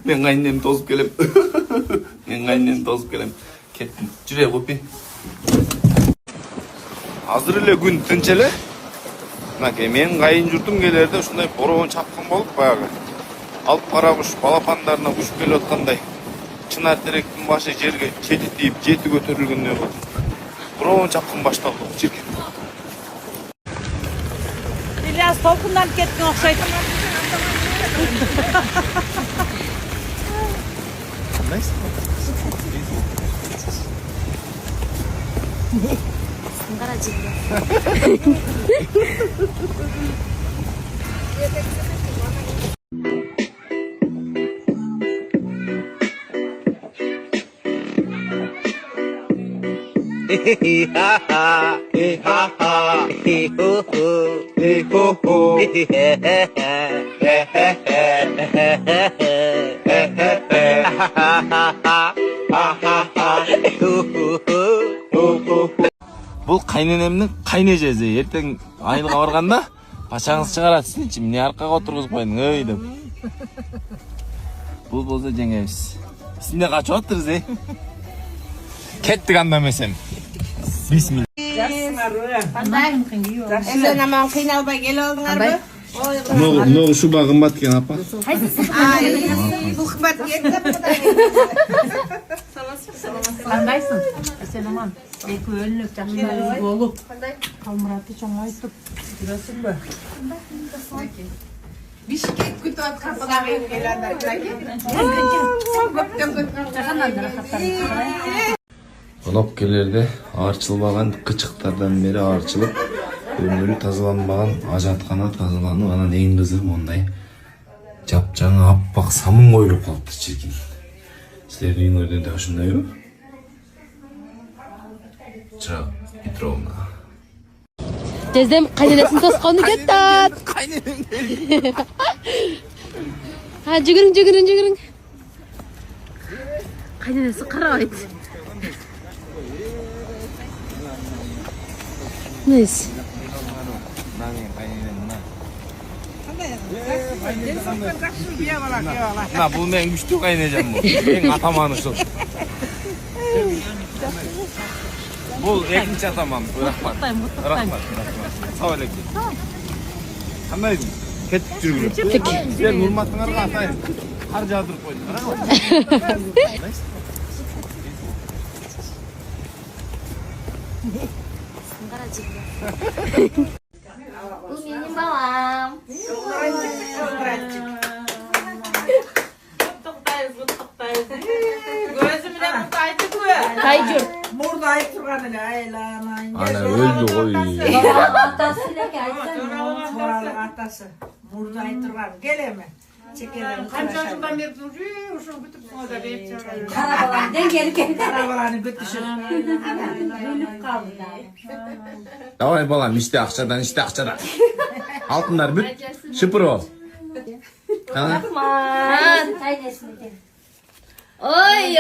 Ben annem toz gelem. Ben annem toz gelem. Kettim. Жүре koppi. Азыр эле күн тынч эле. Мынакей мен кайын журтум келерде ушундай бороон чапкын болуп баягы. Алып кара куш балапандарына учуп келип аткандай. Чынар теректин башы жерге чети тийип, жети көтөрүлгөндөй болду. Бороон чапкын башталды чиркен. İlyas толкундан кеткен окшойт. Nice. Бұл қайненемнің қайнежесі. Ертең айылға барғанда пашаңыз шығарады сенші. Міне арқаға отырғызып қойдың өй деп. Бұл болса жеңеміз. Сінде қачып отырсыз, Кеттік андамесем. Бисмилла. Эсен аман кыйналбай келип алдыңарбы? Много шуба кымбат экен, апа. Бул кымбат кетти. Кандайсың? Эсен аман. Эки өлүнүп жакшы болуп. Калмураты чоң айтып жүрөсүңбү? Бишкек күтүп аткан кудагы келандар. Конок келерде аарчылбаган кычыктардан бери аарчылып, өмүрү тазаланбаган ажаткана тазаланып, анан эң кызыгы мондай жапжаңы аппак самын коюлуп калыптыр чиркин. Силердин үйүңөрдө да ушундайбы? Чырак Петровна. Тездем кайненесин тоскону кеттат. Кайненем келди. Жүгүрүң. Кайненеси карабайт. Нес. На, бул менин күчтүү кайнежем бул. Эң атаман ушул. Бул экинчи атаман. Рахмат. Сау электе. Кандайсың? Кеттик жүргүлө. Силер урматыңарга атайын. Кар жаадырып койдум. Бул менин балам. Көзү менен мурда айтыппы? Тайжур. Мурда айтып турган эле айланайын. Ана өлдү кой. Атасы элеке Атасы. Мурда айтып турган. Келеме? Чекелем. Канча жылдан бери жүрүп, ушул бүтүп койду деп чыгарып. Карабалан деңгелке. Карабаланы бүтүшүп. Өлүп калды. Давай балам, иште акчадан. Алтындар бүт. Шыпыр бол. Рахмат. Кайнесин. Ой.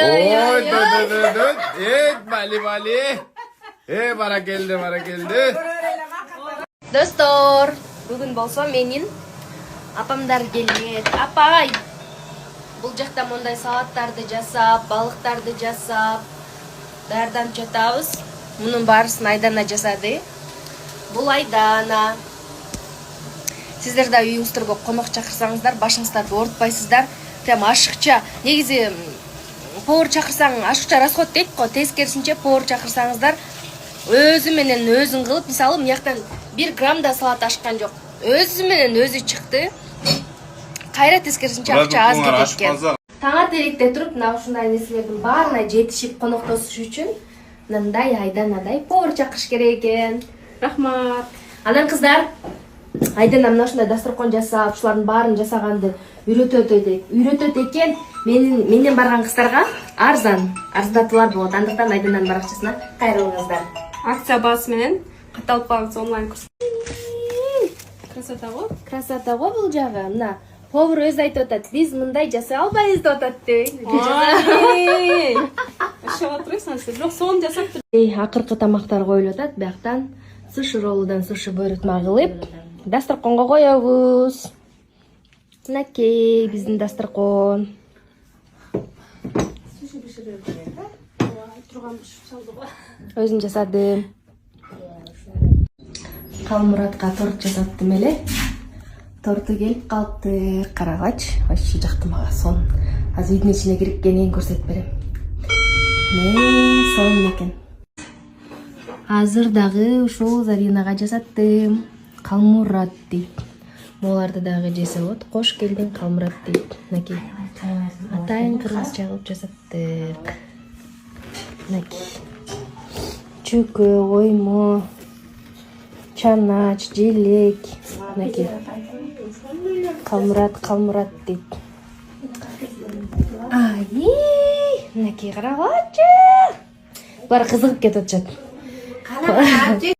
Бали. Бара келди. Достор, бүгүн болсо менин апамдар келет. Апай. Бул жакта мондай салаттарды жасап, балыктарды жасап, даярданып жатабыз. Мунун баарысын Айдана жасады. Бул Айдана. Сиздер да үйүңүздөргө конок чакырсаңыздар, башыңыздарды оорутпайсыздар. Прям ашыкча. Негизи повар чакырсаң ашыкча расход дейт го. Тескерисинче повар чакырсаңыздар өзү менен өзүн кылып, мисалы мыяктан 1 грамм да салат ашкан жок. Өзү менен өзү чыкты. Кайра тескерисинче акча аз кетет экен. Таң ата эректе туруп, мына ушундай нерселердин баарына жетишип коноктошуш үчүн мындай Айданадай повар чакырыш керек экен. Рахмат. Анан кыздар, Айдана мына ушундай дасторкон жасап, ушулардын баарын жасаганды үйрөтөт экен. Менден барган кыздарга арзандатуулар болот. Андыктан Айдананын баракчасына кайрылыңыздар. Акция базасы менен катталып калган онлайн курс. Красота го бул жагы. Мына повар өзү айтып атат. Биз мындай жасай албайбыз деп атат деп. Ашап отурсаң сиз жок сонун жасап тур. Акыркы тамактар коюлуп атат. Бияктан суши роллудан суши буйрутма кылып, дасторконго коебуз. Мынакей биздин дастркон. Өзүм жасадым. Калмуратка торт жасаттым эле. Торту келип калыпты. Карагач, вообще жакты мага сон. Азыр үйдүн ичине кирип кенен көрсөтүп берем. Сон экен. Азыр дагы ушул Заринага жасаттым. Калмурат дейт. Моларды дагы жесе болот. Кош келдиң Калмурат дейт. Мынакей. Атайын кыргызча кылып жасаттык. Мынакей. Чүкө, оймо, чанач, желек. Мынакей. Калмурат дейт. Ай, мынакей карагачы. Булар кызыгып кетип атышат.